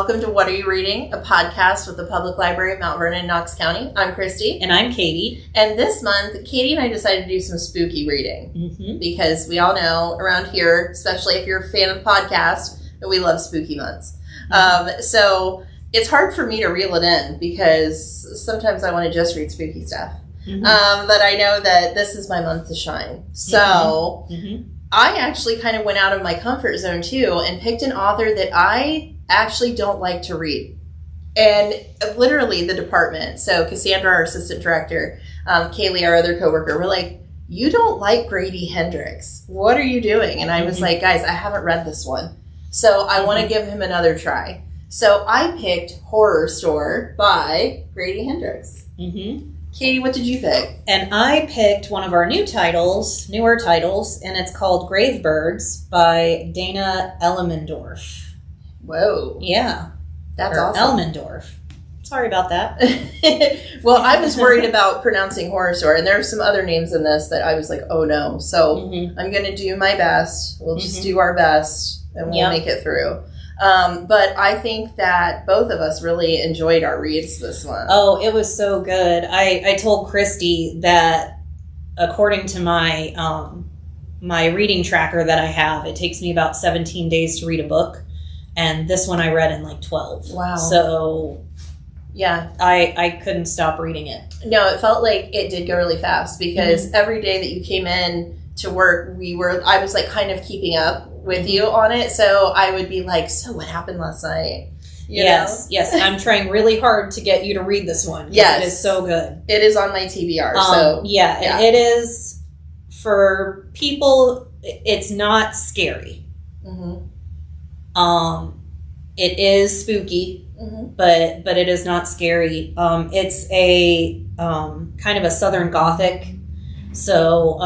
welcome to What Are You Reading? A podcast with the Public Library of Mount Vernon, Knox County. I'm Christy. And I'm Katie. And this month, Katie and I decided to do some spooky reading. Because we all know around here, especially if you're a fan of the podcast, that we love spooky months. So it's hard for me to reel it in because sometimes I want to just read spooky stuff. But I know that this is my month to shine. So I actually kind of went out of my comfort zone too and picked an author that I actually don't like to read. And literally the department, so Cassandra, our assistant director, Kaylee, our other coworker, were like, you don't like Grady Hendrix. What are you doing? And I was like, guys, I haven't read this one. So I want to give him another try. So I picked Horrorstör by Grady Hendrix. Katie, what did you pick? And I picked one of our newer titles, and it's called Gravebirds by Dana Elmendorf. Whoa. Yeah. That's awesome. Elmendorf. Sorry about that. Well, I was worried about pronouncing Horrorstör, and there are some other names in this that I was like, oh no. So I'm going to do my best. We'll just do our best, and we'll make it through. But I think that both of us really enjoyed our reads this one. Oh, it was so good. I told Christy that according to my my reading tracker that I have, it takes me about 17 days to read a book. And this one I read in like 12. Wow. So yeah, I couldn't stop reading it. No, it felt like it did go really fast because every day that you came in to work, I was like kind of keeping up with you on it. So I would be like, so what happened last night? Yes. I'm trying really hard to get you to read this one. Yes. It is so good. It is on my TBR. Yeah, it is for people. It's not scary. It is spooky, but it is not scary. It's a kind of a Southern Gothic. So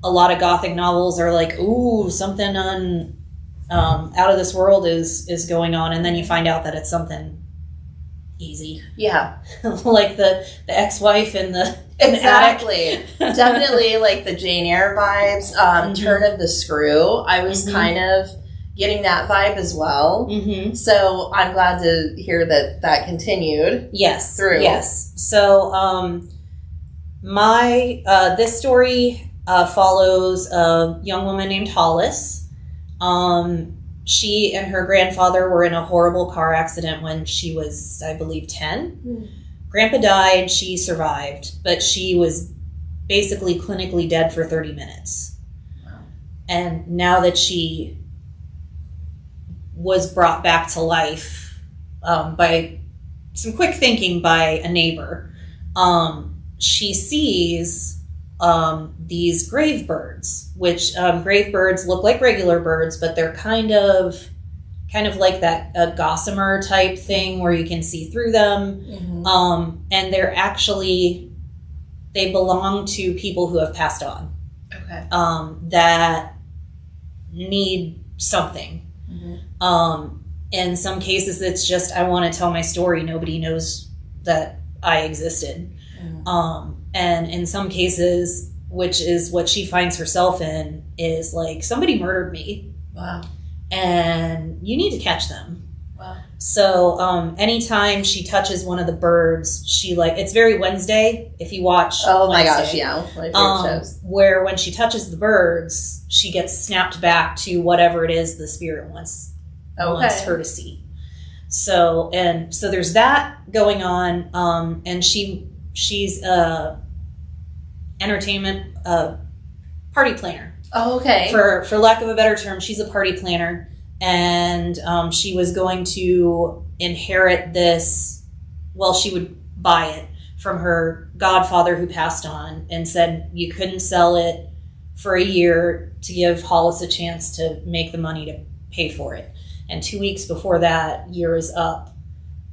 a lot of Gothic novels are like, ooh, something out of this world is going on, and then you find out that it's something easy. Yeah, like the ex-wife in the exactly. Definitely like the Jane Eyre vibes. Turn of the Screw. I was kind of getting that vibe as well. So I'm glad to hear that continued. Yes. Through. Yes. So this story follows a young woman named Hollis. She and her grandfather were in a horrible car accident when she was, I believe, 10. Grandpa died. She survived, but she was basically clinically dead for 30 minutes. Wow. And now that she was brought back to life by some quick thinking by a neighbor, she sees these grave birds, which grave birds look like regular birds, but they're kind of like that a gossamer type thing where you can see through them. And they belong to people who have passed on. Okay. That need something. In some cases, it's just, I want to tell my story. Nobody knows that I existed. And in some cases, which is what she finds herself in, is like, somebody murdered me. Wow. And you need to catch them. Wow. So anytime she touches one of the birds, it's very Wednesday, if you watch. Oh Wednesday, my gosh, yeah. My favorite shows. Where when she touches the birds, she gets snapped back to whatever it is the spirit wants her to see. So there's that going on. And she's entertainment party planner. Oh, okay. For lack of a better term, she's a party planner, and she was going to inherit this. Well, she would buy it from her godfather who passed on, and said you couldn't sell it for a year to give Hollis a chance to make the money to pay for it. And 2 weeks before that year is up,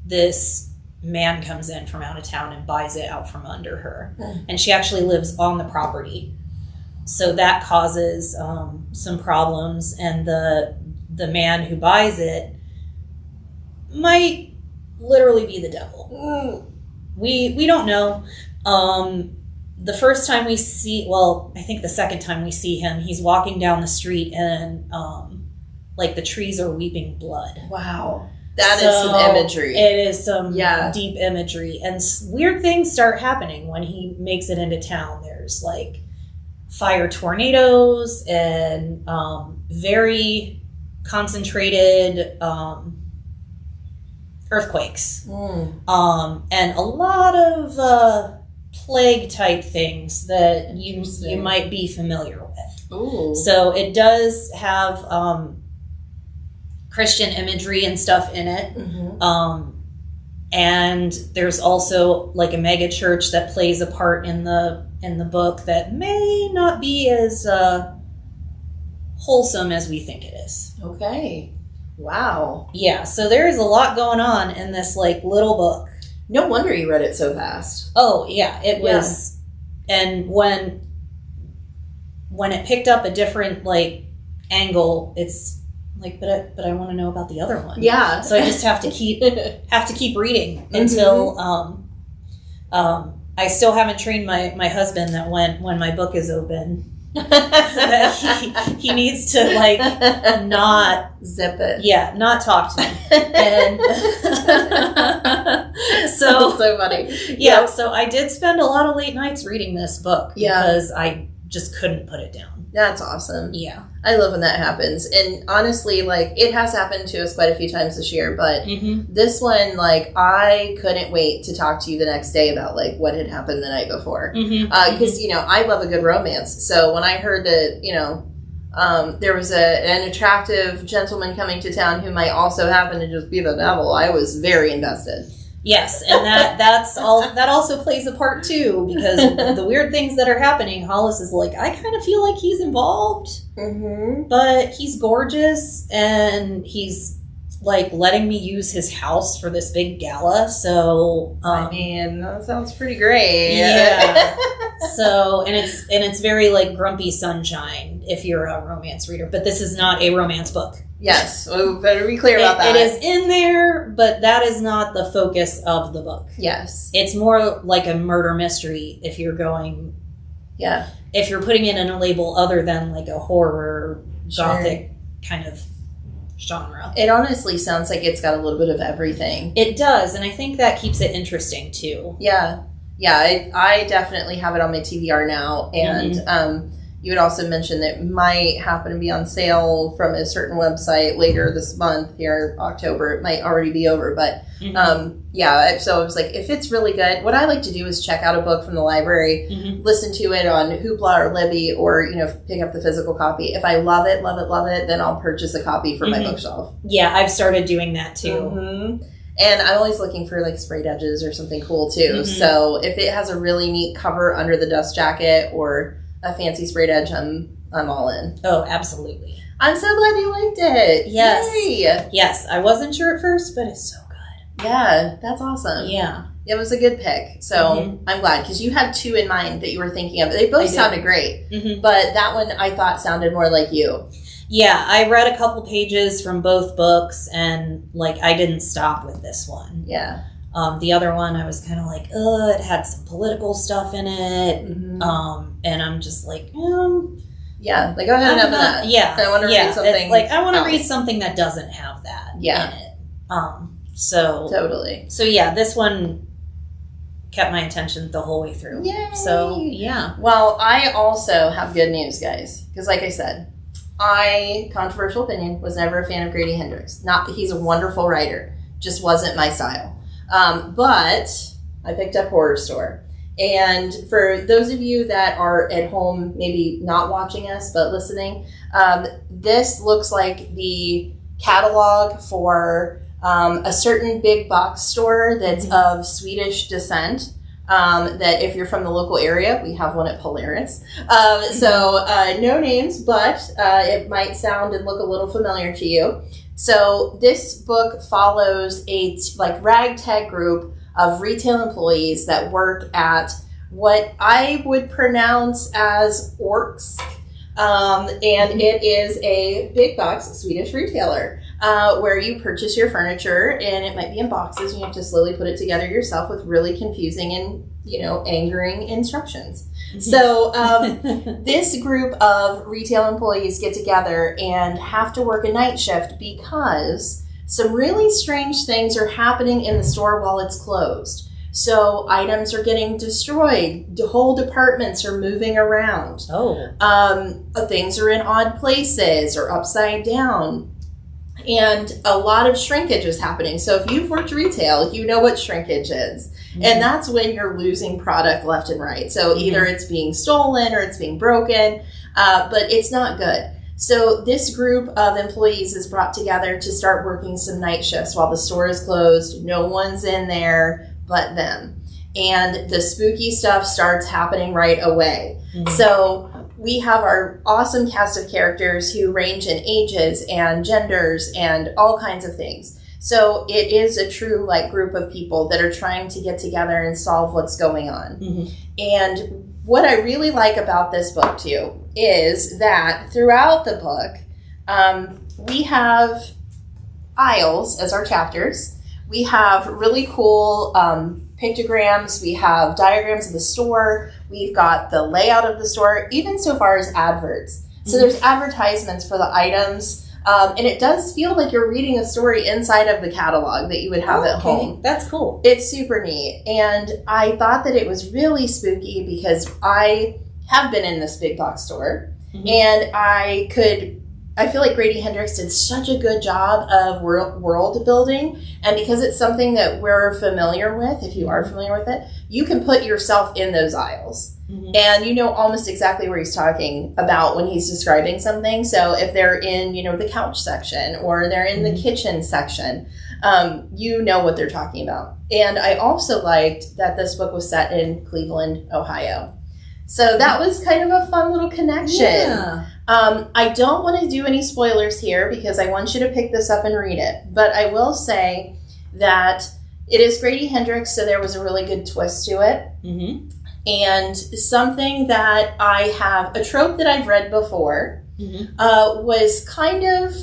this man comes in from out of town and buys it out from under her. And she actually lives on the property. So that causes some problems, and the man who buys it might literally be the devil. We don't know. The first time we see, I think the second time we see him, he's walking down the street and like the trees are weeping blood. Wow. That is some imagery. It is some deep imagery. And weird things start happening when he makes it into town. There's like fire tornadoes and very concentrated earthquakes. And a lot of plague type things that you might be familiar with. Ooh. So it does have Christian imagery and stuff in it. And there's also like a mega church that plays a part in the book that may not be as wholesome as we think it is. Okay. Wow. Yeah, so there is a lot going on in this like little book. No wonder you read it so fast. Oh, yeah, it was. And when it picked up a different like angle, it's like, but I want to know about the other one. Yeah. So I just have to keep reading until I still haven't trained my husband that when my book is open that he needs to like not zip it. Yeah, not talk to me. And so funny. Yeah, yep. So I did spend a lot of late nights reading this book because I just couldn't put it down. That's awesome. Yeah. I love when that happens. And honestly, like, it has happened to us quite a few times this year, but this one, like, I couldn't wait to talk to you the next day about, like, what had happened the night before. Because, you know, I love a good romance. So when I heard that, you know, there was an attractive gentleman coming to town who might also happen to just be the devil, I was very invested. Yes, and that also plays a part too, because the weird things that are happening, Hollis is like, I kind of feel like he's involved, but he's gorgeous, and he's like letting me use his house for this big gala. So I mean, that sounds pretty great. Yeah. So and it's very like grumpy sunshine if you're a romance reader, but this is not a romance book. Yes, we better be clear about that. It is in there, but that is not the focus of the book. Yes. It's more like a murder mystery if you're going... Yeah. If you're putting it in a label other than like a horror, gothic kind of genre. It honestly sounds like it's got a little bit of everything. It does, and I think that keeps it interesting too. Yeah. Yeah, I definitely have it on my TBR now, and... you had also mentioned that it might happen to be on sale from a certain website later this month, here, October. It might already be over, but yeah, so I was like, if it's really good, what I like to do is check out a book from the library, listen to it on Hoopla or Libby, or, you know, pick up the physical copy. If I love it, then I'll purchase a copy for my bookshelf. Yeah, I've started doing that too. And I'm always looking for like sprayed edges or something cool too. So if it has a really neat cover under the dust jacket or a fancy sprayed edge, I'm all in. Oh, absolutely. I'm so glad you liked it. Yes. Yay. Yes, I wasn't sure at first, but it's so good. Yeah, that's awesome. Yeah. It was a good pick. So I'm glad, because you had two in mind that you were thinking of. They both sounded great, but that one I thought sounded more like you. Yeah, I read a couple pages from both books, and like I didn't stop with this one. Yeah. The other one, I was kind of like, it had some political stuff in it. And I'm just like, yeah, like go ahead and have that. Yeah. I want to read something. It's like, I want to read something that doesn't have that in it. So. Totally. So yeah, this one kept my attention the whole way through. Yay. So, yeah. Well, I also have good news, guys. Because like I said, controversial opinion, was never a fan of Grady Hendrix. Not that he's a wonderful writer. Just wasn't my style. But I picked up Horrorstör. And for those of you that are at home, maybe not watching us, but listening, this looks like the catalog for a certain big box store that's of Swedish descent. That if you're from the local area, we have one at Polaris. So no names, but it might sound and look a little familiar to you. So this book follows a ragtag group of retail employees that work at what I would pronounce as Orks. And it is a big box Swedish retailer where you purchase your furniture, and it might be in boxes and you have to slowly put it together yourself with really confusing and, angering instructions. So this group of retail employees get together and have to work a night shift because some really strange things are happening in the store while it's closed. So items are getting destroyed. Whole departments are moving around. Things are in odd places or upside down. And a lot of shrinkage is happening. So if you've worked retail, you know what shrinkage is. Mm-hmm. And that's when you're losing product left and right. So either it's being stolen or it's being broken, but it's not good. So this group of employees is brought together to start working some night shifts while the store is closed. No one's in there but them. And the spooky stuff starts happening right away. Mm-hmm. So we have our awesome cast of characters who range in ages and genders and all kinds of things. So it is a true group of people that are trying to get together and solve what's going on. Mm-hmm. And what I really like about this book too is that throughout the book, we have aisles as our chapters. We have really cool pictograms. We have diagrams of the store. We've got the layout of the store, even so far as adverts. So there's advertisements for the items. And it does feel like you're reading a story inside of the catalog that you would have at home. That's cool. It's super neat. And I thought that it was really spooky because I have been in this big box store. Mm-hmm. And I feel like Grady Hendrix did such a good job of world building. And because it's something that we're familiar with, if you are familiar with it, you can put yourself in those aisles. Mm-hmm. And you know almost exactly where he's talking about when he's describing something. So if they're in, the couch section or they're in the kitchen section, you know what they're talking about. And I also liked that this book was set in Cleveland, Ohio. So that was kind of a fun little connection. Yeah. I don't want to do any spoilers here because I want you to pick this up and read it. But I will say that it is Grady Hendrix, so there was a really good twist to it. Mm-hmm. And something that a trope that I've read before, was kind of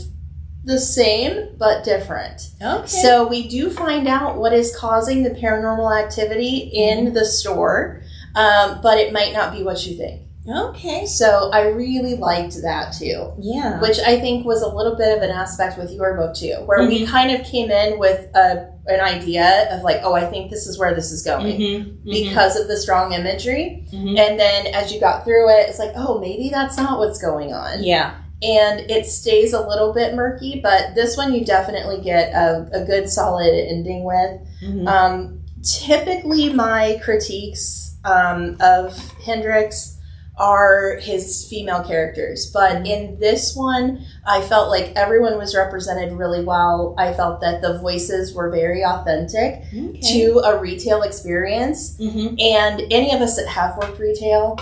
the same but different. Okay. So we do find out what is causing the paranormal activity in the store, but it might not be what you think. Okay. So I really liked that too. Yeah. Which I think was a little bit of an aspect with your book too, where we kind of came in with an idea of I think this is where this is going because of the strong imagery. Mm-hmm. And then as you got through it, it's maybe that's not what's going on. Yeah. And it stays a little bit murky, but this one you definitely get a good solid ending with. Mm-hmm. Typically my critiques of Hendrix are his female characters. But in this one, I felt like everyone was represented really well. I felt that the voices were very authentic to a retail experience. Mm-hmm. And any of us that have worked retail,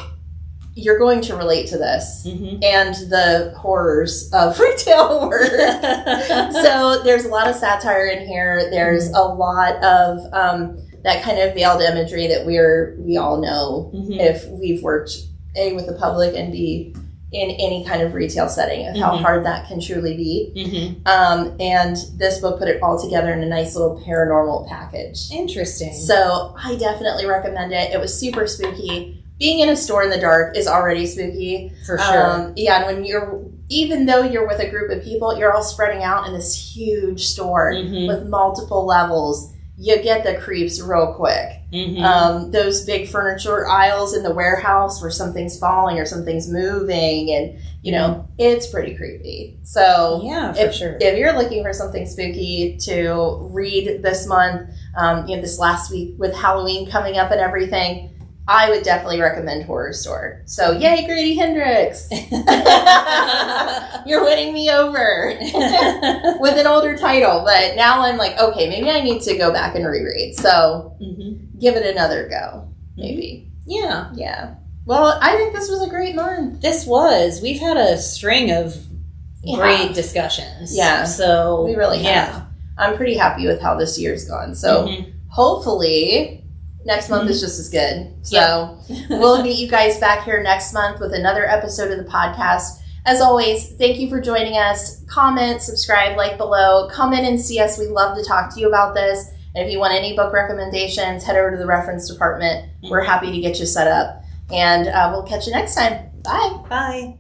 you're going to relate to this and the horrors of retail work. So there's a lot of satire in here. There's a lot of that kind of veiled imagery that we all know if we've worked A, with the public, and B, in any kind of retail setting, of how hard that can truly be. And this book put it all together in a nice little paranormal package. Interesting. So I definitely recommend it. It was super spooky. Being in a store in the dark is already spooky. For sure. Yeah, and when even though you're with a group of people, you're all spreading out in this huge store with multiple levels. You get the creeps real quick. Mm-hmm. Those big furniture aisles in the warehouse where something's falling or something's moving, and it's pretty creepy. So yeah, for sure. If you're looking for something spooky to read this month, this last week with Halloween coming up and everything, I would definitely recommend Horrorstör. So yay, Grady Hendrix! You're winning me over with an older title. But now I'm okay, maybe I need to go back and reread. So give it another go, maybe. Yeah. Yeah. Well, I think this was a great month. This was. We've had a string of great discussions. Yeah. So we really have. I'm pretty happy with how this year's gone. So hopefully next month is just as good. So we'll meet you guys back here next month with another episode of the podcast. As always, thank you for joining us. Comment, subscribe, like below. Come in and see us. We'd love to talk to you about this. And if you want any book recommendations, head over to the reference department. We're happy to get you set up. And we'll catch you next time. Bye. Bye.